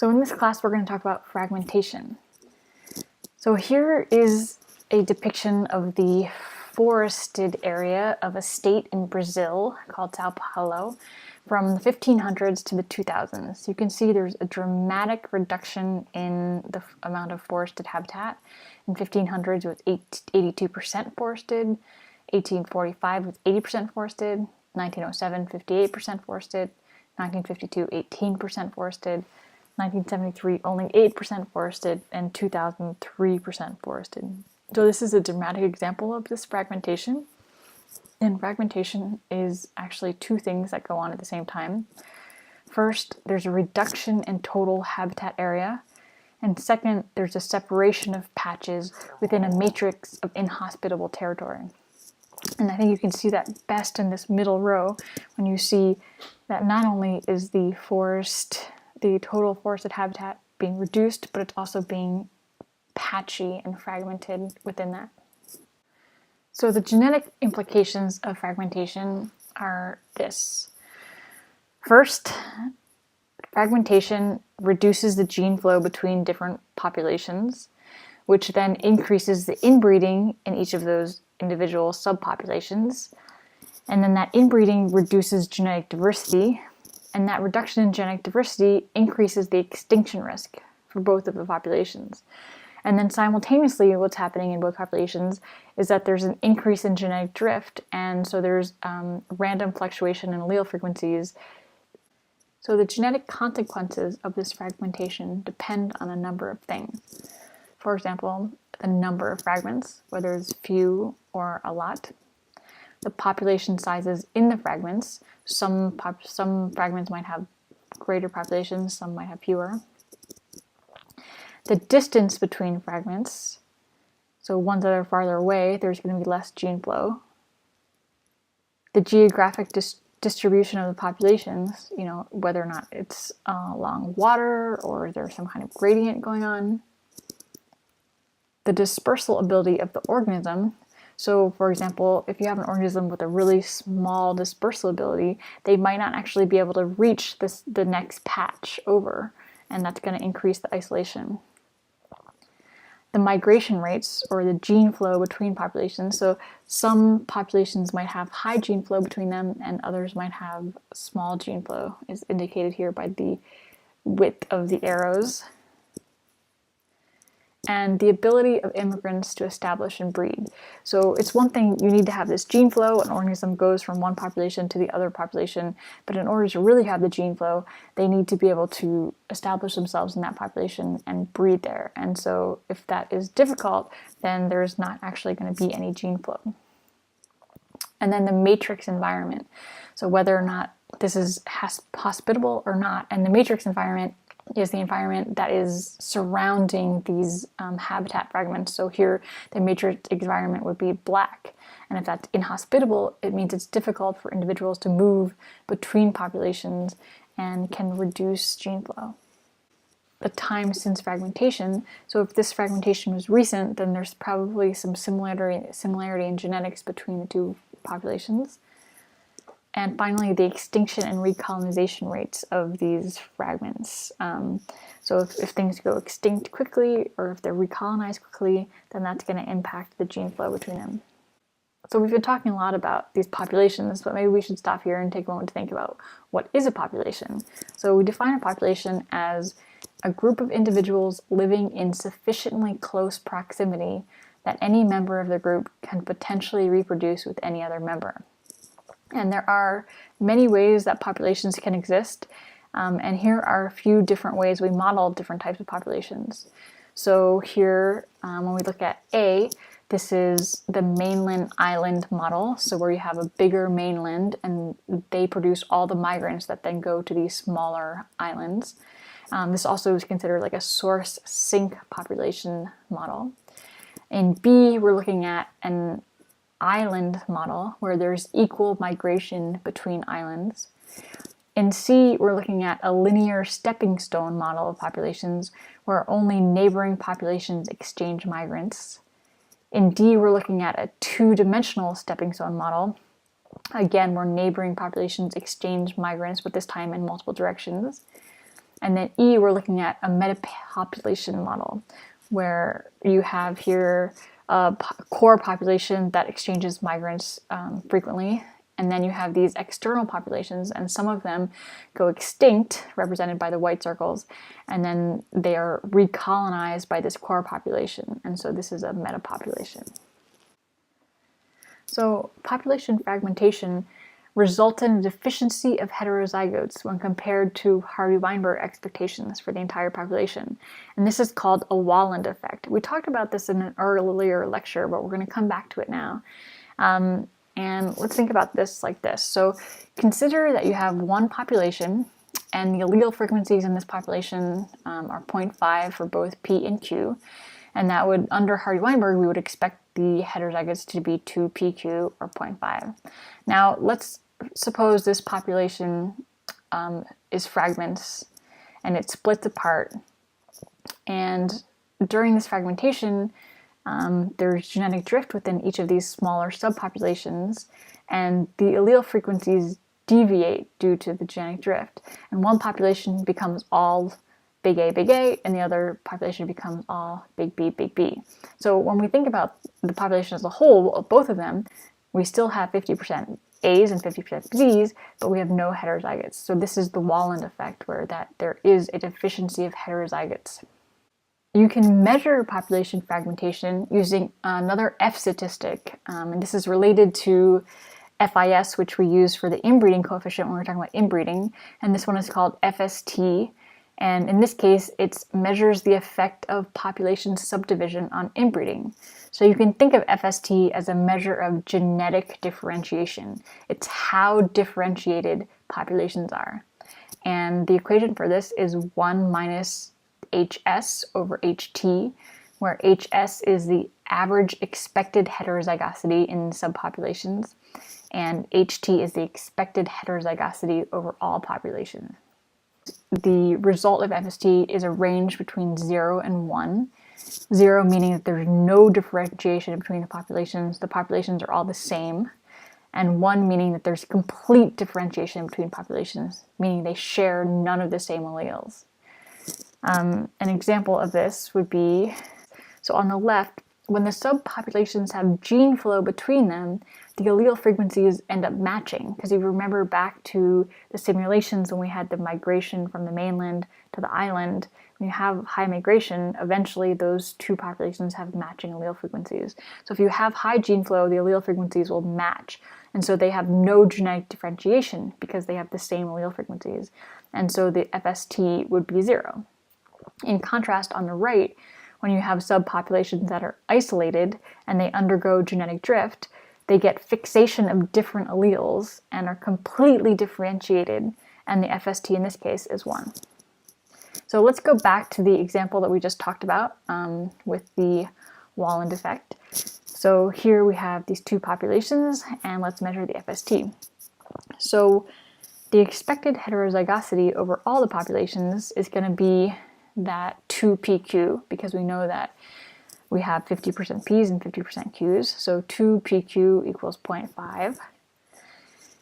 So in this class, we're going to talk about fragmentation. So here is a depiction of the forested area of a state in Brazil called Sao Paulo from the 1500s to the 2000s. You can see there's a dramatic reduction in the amount of forested habitat. In 1500s, it was 82% forested. 1845 was 80% forested. 1907, 58% forested. 1952, 18% forested. 1973, only 8% forested, and 2000, 3% forested. So this is a dramatic example of this fragmentation. And fragmentation is actually two things that go on at the same time. First, there's a reduction in total habitat area. And second, there's a separation of patches within a matrix of inhospitable territory. And I think you can see that best in this middle row when you see that not only is the total forested habitat being reduced, but it's also being patchy and fragmented within that. So the genetic implications of fragmentation are this. First, fragmentation reduces the gene flow between different populations, which then increases the inbreeding in each of those individual subpopulations. And then that inbreeding reduces genetic diversity, and that reduction in genetic diversity increases the extinction risk for both of the populations. And then simultaneously, what's happening in both populations is that there's an increase in genetic drift, and so there's random fluctuation in allele frequencies. So the genetic consequences of this fragmentation depend on a number of things. For example, the number of fragments, whether it's few or a lot. The population sizes in the fragments. Some fragments might have greater populations, some might have fewer. The distance between fragments, so ones that are farther away, there's going to be less gene flow. The geographic distribution of the populations, whether or not it's along water or there's some kind of gradient going on. The dispersal ability of the organism. So, for example, if you have an organism with a really small dispersal ability, they might not actually be able to reach the next patch over, and that's going to increase the isolation. The migration rates, or the gene flow between populations. So some populations might have high gene flow between them, and others might have small gene flow, is indicated here by the width of the arrows. And the ability of immigrants to establish and breed. So it's one thing, you need to have this gene flow, an organism goes from one population to the other population, but in order to really have the gene flow, they need to be able to establish themselves in that population and breed there. And so if that is difficult, then there's not actually going to be any gene flow. And then the matrix environment. So whether or not this is hospitable or not, and the matrix environment is the environment that is surrounding these habitat fragments. So here, the matrix environment would be black. And if that's inhospitable, it means it's difficult for individuals to move between populations and can reduce gene flow. The time since fragmentation. So if this fragmentation was recent, then there's probably some similarity in genetics between the two populations. And finally, the extinction and recolonization rates of these fragments. So if things go extinct quickly, or if they're recolonized quickly, then that's going to impact the gene flow between them. So we've been talking a lot about these populations, but maybe we should stop here and take a moment to think about what is a population. So we define a population as a group of individuals living in sufficiently close proximity that any member of the group can potentially reproduce with any other member. And there are many ways that populations can exist, and here are a few different ways we model different types of populations. So here, when we look at A, this is the mainland island model, so where you have a bigger mainland and they produce all the migrants that then go to these smaller islands. This also is considered like a source sink population model. In B, we're looking at an island model where there's equal migration between islands. In C, we're looking at a linear stepping stone model of populations where only neighboring populations exchange migrants. In D, we're looking at a two-dimensional stepping stone model, again where neighboring populations exchange migrants, but this time in multiple directions. And then E, we're looking at a metapopulation model, where you have here a core population that exchanges migrants frequently. And then you have these external populations, and some of them go extinct, represented by the white circles, and then they are recolonized by this core population. And so this is a metapopulation. So population fragmentation resulted in a deficiency of heterozygotes when compared to Harvey-Weinberg expectations for the entire population. And this is called a Walland effect. We talked about this in an earlier lecture, but we're going to come back to it now. And let's think about this like this. So consider that you have one population, and the allele frequencies in this population are 0.5 for both P and Q. And that would, under Harvey-Weinberg, we would expect the heterozygotes to be 2PQ or 0.5. Now, let's suppose this population is fragments, and it splits apart. And during this fragmentation, there's genetic drift within each of these smaller subpopulations, and the allele frequencies deviate due to the genetic drift. And one population becomes all big A, and the other population becomes all big B. So when we think about the population as a whole, of both of them, we still have 50% A's and 50% B's, but we have no heterozygotes. So this is the Walland effect, where there is a deficiency of heterozygotes. You can measure population fragmentation using another F statistic, and this is related to FIS, which we use for the inbreeding coefficient when we're talking about inbreeding, and this one is called FST. And in this case, it measures the effect of population subdivision on inbreeding. So you can think of FST as a measure of genetic differentiation. It's how differentiated populations are. And the equation for this is 1 minus HS over HT, where HS is the average expected heterozygosity in subpopulations, and HT is the expected heterozygosity over all populations. The result of FST is a range between 0 and 1. 0 meaning that there's no differentiation between the populations are all the same. And 1 meaning that there's complete differentiation between populations, meaning they share none of the same alleles. An example of this would be, so on the left, when the subpopulations have gene flow between them, the allele frequencies end up matching. Because if you remember back to the simulations when we had the migration from the mainland to the island, when you have high migration, eventually those two populations have matching allele frequencies. So if you have high gene flow, the allele frequencies will match. And so they have no genetic differentiation because they have the same allele frequencies. And so the FST would be 0. In contrast, on the right, when you have subpopulations that are isolated and they undergo genetic drift, they get fixation of different alleles and are completely differentiated, and the FST in this case is 1. So let's go back to the example that we just talked about with the Walland effect. So here we have these two populations, and let's measure the FST. So the expected heterozygosity over all the populations is going to be that 2PQ, because we know that we have 50% P's and 50% Q's, so 2PQ equals 0.5.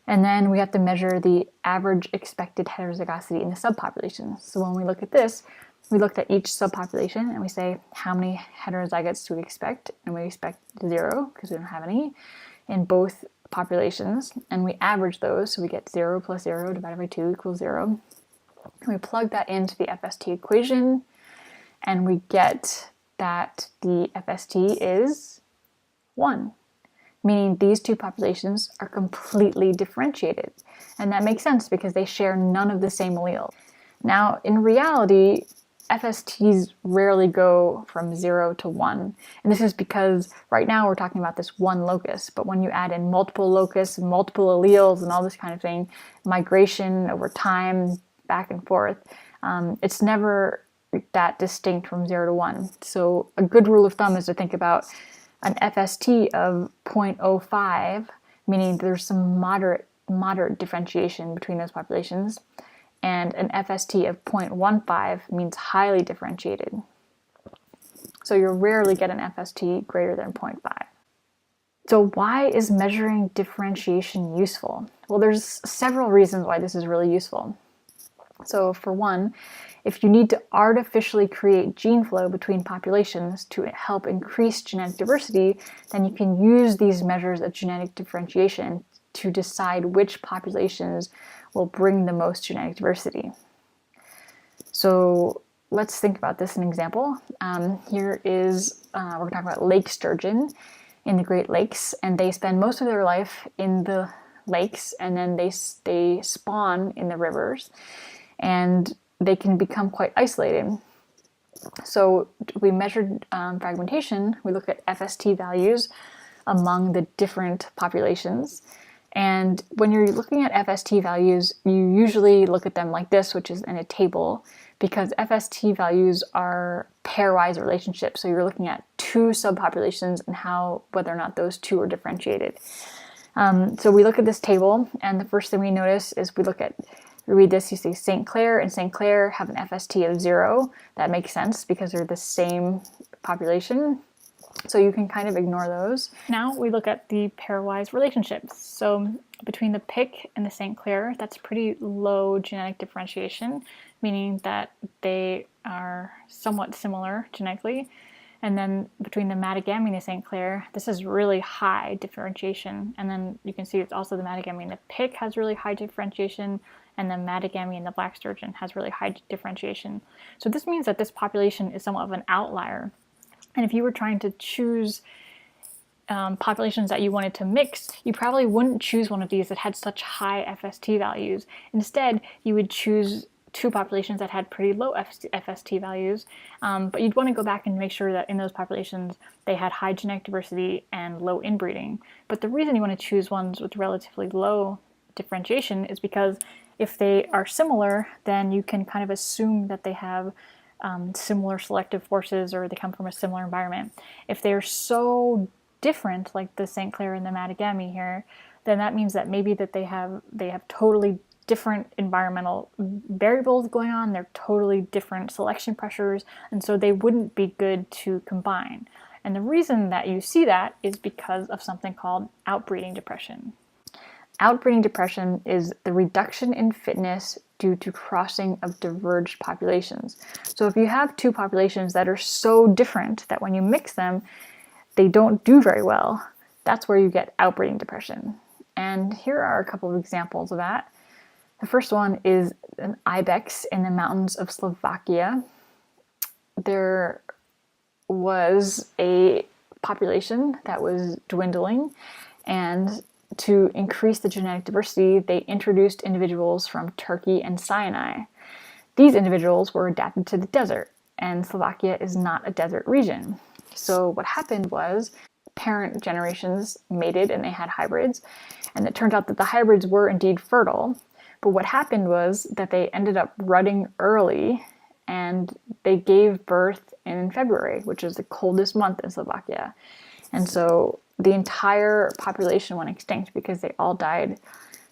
And then we have to measure the average expected heterozygosity in the subpopulations. So when we look at this, we looked at each subpopulation and we say, how many heterozygotes do we expect? And we expect 0, because we don't have any, in both populations. And we average those, so we get 0 plus 0 divided by 2 equals 0. We plug that into the FST equation, and we get that the FST is 1, meaning these two populations are completely differentiated. And that makes sense because they share none of the same allele. Now, in reality, FSTs rarely go from 0 to 1. And this is because right now we're talking about this one locus, but when you add in multiple locus and multiple alleles and all this kind of thing, migration over time, back and forth, it's never that distinct from 0 to 1. So a good rule of thumb is to think about an FST of 0.05, meaning there's some moderate differentiation between those populations, and an FST of 0.15 means highly differentiated. So you'll rarely get an FST greater than 0.5. So why is measuring differentiation useful? Well, there's several reasons why this is really useful. So for one, if you need to artificially create gene flow between populations to help increase genetic diversity, then you can use these measures of genetic differentiation to decide which populations will bring the most genetic diversity. So let's think about this in an example. Here is, we're going to talk about lake sturgeon in the Great Lakes, and they spend most of their life in the lakes, and then they spawn in the rivers, and they can become quite isolated. So we measured fragmentation. We look at FST values among the different populations. And when you're looking at FST values, you usually look at them like this, which is in a table, because FST values are pairwise relationships. So you're looking at two subpopulations and whether or not those two are differentiated. So we look at this table, and the first thing we notice is we read this, you see St. Clair and St. Clair have an FST of 0. That makes sense because they're the same population. So you can kind of ignore those. Now we look at the pairwise relationships. So between the Pic and the St. Clair, that's pretty low genetic differentiation, meaning that they are somewhat similar genetically. And then between the Matagami and the St. Clair, this is really high differentiation. And then you can see it's also the Matagami and the Pic has really high differentiation, and the Matagami and the black sturgeon has really high differentiation. So this means that this population is somewhat of an outlier. And if you were trying to choose populations that you wanted to mix, you probably wouldn't choose one of these that had such high FST values. Instead, you would choose two populations that had pretty low FST values, but you'd want to go back and make sure that in those populations they had high genetic diversity and low inbreeding. But the reason you want to choose ones with relatively low differentiation is because if they are similar, then you can kind of assume that they have similar selective forces, or they come from a similar environment. If they're so different, like the St. Clair and the Matagami here, then that means that maybe that they have totally different environmental variables going on. They're totally different selection pressures, and so they wouldn't be good to combine. And the reason that you see that is because of something called outbreeding depression. Outbreeding depression is the reduction in fitness due to crossing of diverged populations. So if you have two populations that are so different that when you mix them, they don't do very well, that's where you get outbreeding depression. And here are a couple of examples of that. The first one is an ibex in the mountains of Slovakia. There was a population that was dwindling, and to increase the genetic diversity, they introduced individuals from Turkey and Sinai. These individuals were adapted to the desert, and Slovakia is not a desert region. So what happened was parent generations mated and they had hybrids, and it turned out that the hybrids were indeed fertile. But what happened was that they ended up rutting early, and they gave birth in February, which is the coldest month in Slovakia. And so the entire population went extinct because they all died.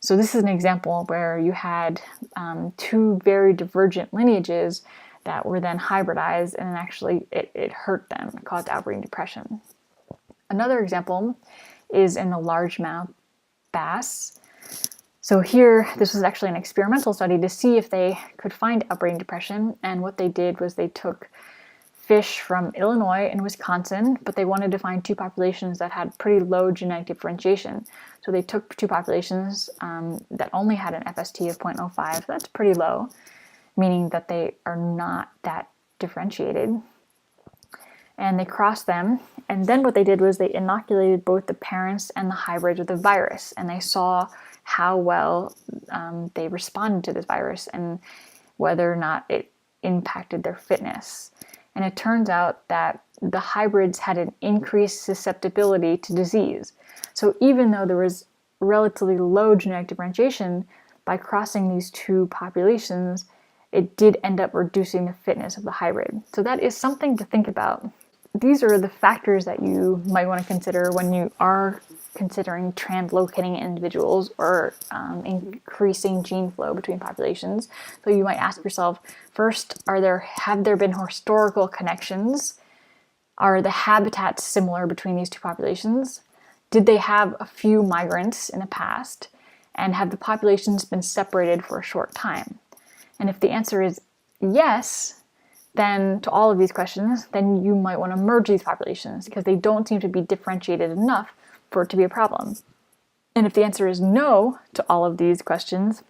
So this is an example where you had two very divergent lineages that were then hybridized, and actually it hurt them. It caused outbreeding depression. Another example is in the largemouth bass. So here, this was actually an experimental study to see if they could find outbreeding depression, and what they did was they took fish from Illinois and Wisconsin, but they wanted to find two populations that had pretty low genetic differentiation. So they took two populations that only had an FST of 0.05, so that's pretty low, meaning that they are not that differentiated. And they crossed them, and then what they did was they inoculated both the parents and the hybrids with a virus, and they saw how well they responded to this virus and whether or not it impacted their fitness. And it turns out that the hybrids had an increased susceptibility to disease. So even though there was relatively low genetic differentiation, by crossing these two populations, it did end up reducing the fitness of the hybrid. So that is something to think about. These are the factors that you might want to consider when you are considering translocating individuals or increasing gene flow between populations. So you might ask yourself, first, have there been historical connections? Are the habitats similar between these two populations? Did they have a few migrants in the past? And have the populations been separated for a short time? And if the answer is yes, then to all of these questions, then you might want to merge these populations because they don't seem to be differentiated enough for it to be a problem. And if the answer is no to all of these questions,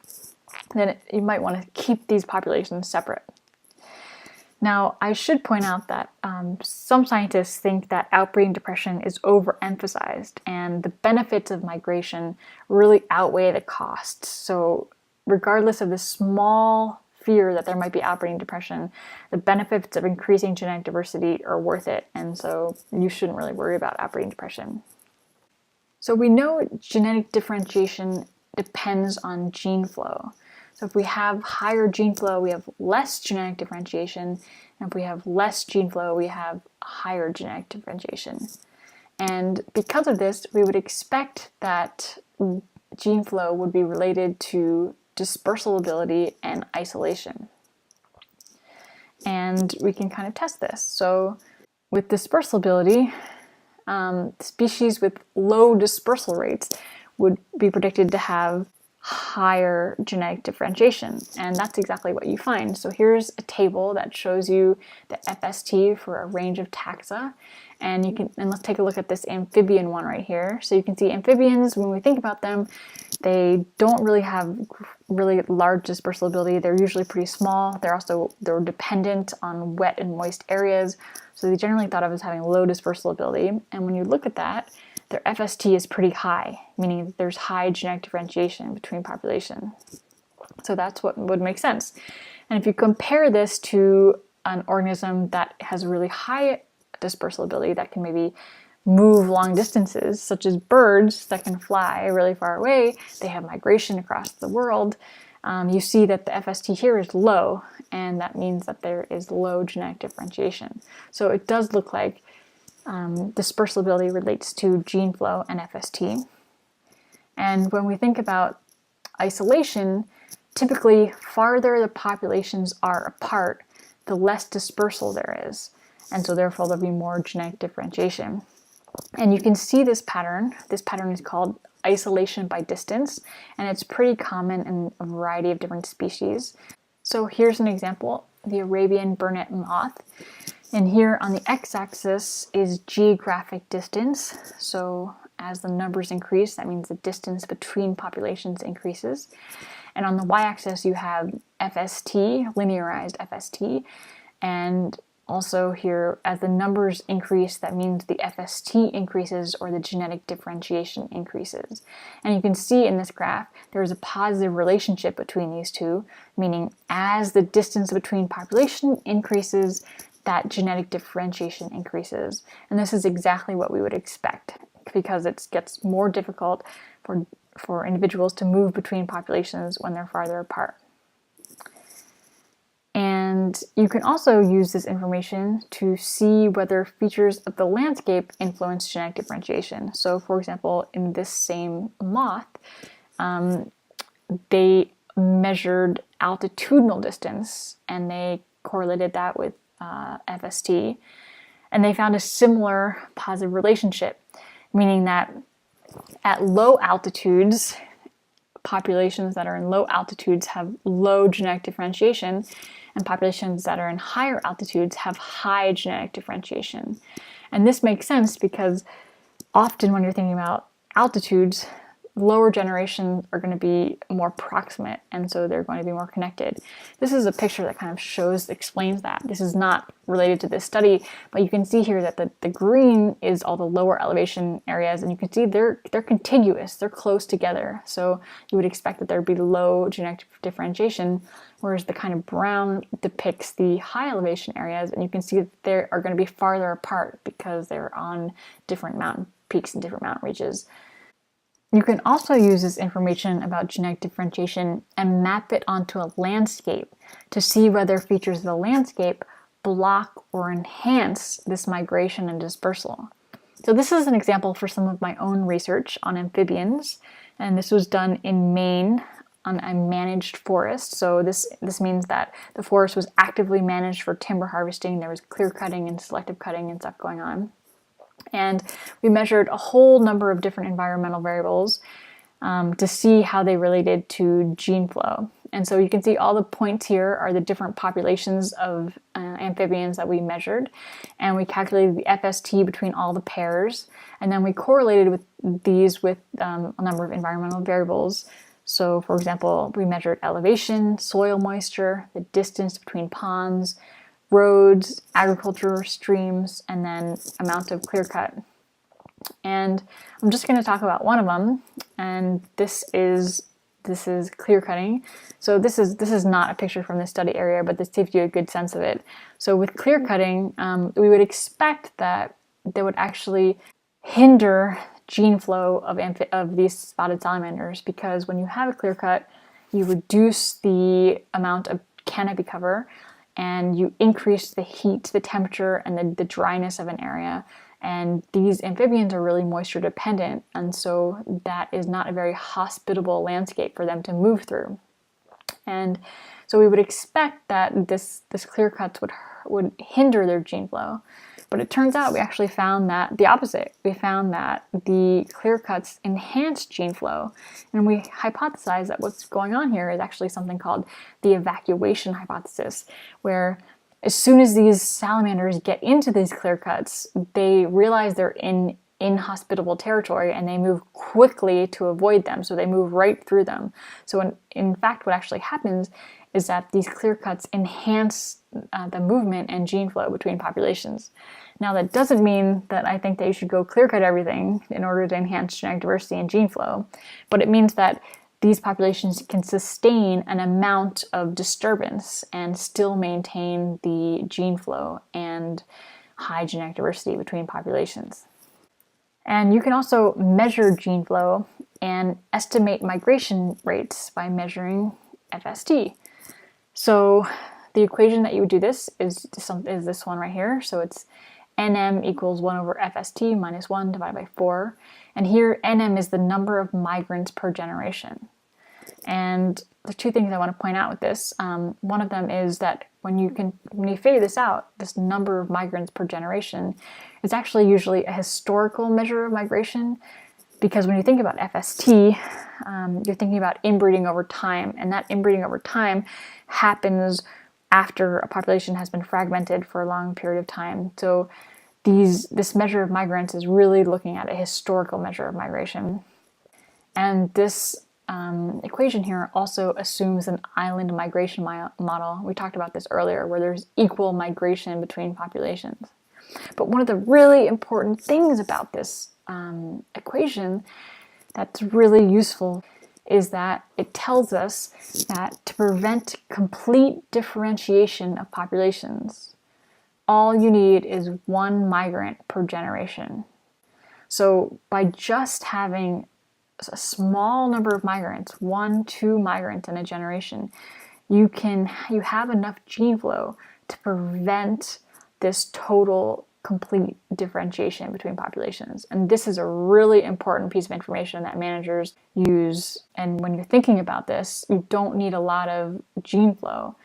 then you might want to keep these populations separate. Now, I should point out that some scientists think that outbreeding depression is overemphasized and the benefits of migration really outweigh the costs. So regardless of the small fear that there might be outbreeding depression, the benefits of increasing genetic diversity are worth it, and so you shouldn't really worry about outbreeding depression. So we know genetic differentiation depends on gene flow. So if we have higher gene flow, we have less genetic differentiation. And if we have less gene flow, we have higher genetic differentiation. And because of this, we would expect that gene flow would be related to dispersal ability and isolation. And we can kind of test this. So with dispersal ability, species with low dispersal rates would be predicted to have higher genetic differentiation, and that's exactly what you find. So here's a table that shows you the FST for a range of taxa, and let's take a look at this amphibian one right here. So you can see amphibians, when we think about them, they don't really have really large dispersal ability. They're usually pretty small. They're dependent on wet and moist areas, so they generally thought of as having low dispersal ability. And when you look at that, their FST is pretty high, meaning that there's high genetic differentiation between populations. So that's what would make sense. And if you compare this to an organism that has really high dispersal ability, that can maybe move long distances, such as birds that can fly really far away, they have migration across the world, you see that the FST here is low, and that means that there is low genetic differentiation. So it does look like dispersal ability relates to gene flow and FST. And when we think about isolation, typically farther the populations are apart, the less dispersal there is. And so therefore there'll be more genetic differentiation. And you can see this pattern. This pattern is called isolation by distance, and it's pretty common in a variety of different species. So here's an example, the Arabian burnet moth. And here on the x-axis is geographic distance. So as the numbers increase, that means the distance between populations increases. And on the y-axis, you have FST, linearized FST. And also here, as the numbers increase, that means the FST increases or the genetic differentiation increases. And you can see in this graph, there is a positive relationship between these two, meaning as the distance between population increases, that genetic differentiation increases. And this is exactly what we would expect, because it gets more difficult for individuals to move between populations when they're farther apart. And you can also use this information to see whether features of the landscape influence genetic differentiation. So for example, in this same moth, they measured altitudinal distance and they correlated that with FST, and they found a similar positive relationship, meaning that at low altitudes, populations that are in low altitudes have low genetic differentiation, and populations that are in higher altitudes have high genetic differentiation. And this makes sense because often when you're thinking about altitudes, lower generations are going to be more proximate, and so they're going to be more connected. This is a picture that kind of explains that. This is not related to this study, but you can see here that the green is all the lower elevation areas, and you can see they're contiguous, they're close together. So you would expect that there'd be low genetic differentiation, whereas the kind of brown depicts the high elevation areas, and you can see that they are going to be farther apart because they're on different mountain peaks and different mountain ranges. You can also use this information about genetic differentiation and map it onto a landscape to see whether features of the landscape block or enhance this migration and dispersal. So this is an example for some of my own research on amphibians, and this was done in Maine on a managed forest. So this means that the forest was actively managed for timber harvesting. There was clear cutting and selective cutting and stuff going on. And we measured a whole number of different environmental variables to see how they related to gene flow. And so you can see all the points here are the different populations of amphibians that we measured. And we calculated the FST between all the pairs. And then we correlated with these with a number of environmental variables. So for example, we measured elevation, soil moisture, the distance between ponds, roads, agriculture, streams, and then amount of clear cut. And I'm just going to talk about one of them, and this is clear cutting. So this is not a picture from the study area, but this gives you a good sense of it. So with clear cutting, we would expect that they would actually hinder gene flow of these spotted salamanders, because when you have a clear cut, you reduce the amount of canopy cover and you increase the heat, the temperature, and the dryness of an area. And these amphibians are really moisture dependent, and so that is not a very hospitable landscape for them to move through. And so we would expect that this clear cuts would hinder their gene flow. But it turns out we actually found that the opposite. We found that the clear cuts enhance gene flow, and we hypothesized that what's going on here is actually something called the evacuation hypothesis, where as soon as these salamanders get into these clear cuts, they realize they're in inhospitable territory and they move quickly to avoid them. So they move right through them. So in fact, what actually happens is that these clear cuts enhance the movement and gene flow between populations. Now, that doesn't mean that I think that you should go clear cut everything in order to enhance genetic diversity and gene flow, but it means that these populations can sustain an amount of disturbance and still maintain the gene flow and high genetic diversity between populations. And you can also measure gene flow and estimate migration rates by measuring FST. So the equation that you would do this is this one right here. So it's NM equals 1 over FST minus 1 divided by 4. And here NM is the number of migrants per generation. And the two things I want to point out with this, one of them is that when you figure this out, this number of migrants per generation is actually usually a historical measure of migration, because when you think about FST, you're thinking about inbreeding over time, and that inbreeding over time happens after a population has been fragmented for a long period of time. So this measure of migrants is really looking at a historical measure of migration. And this equation here also assumes an island migration model. We talked about this earlier, where there's equal migration between populations. But one of the really important things about this equation that's really useful is that it tells us that to prevent complete differentiation of populations, all you need is one migrant per generation. So by just having a small number of migrants, 1-2 migrants in a generation, you have enough gene flow to prevent this total complete differentiation between populations. And this is a really important piece of information that managers use. And when you're thinking about this, you don't need a lot of gene flow,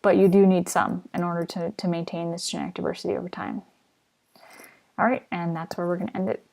but you do need some in order to maintain this genetic diversity over time. All right, and that's where we're going to end it.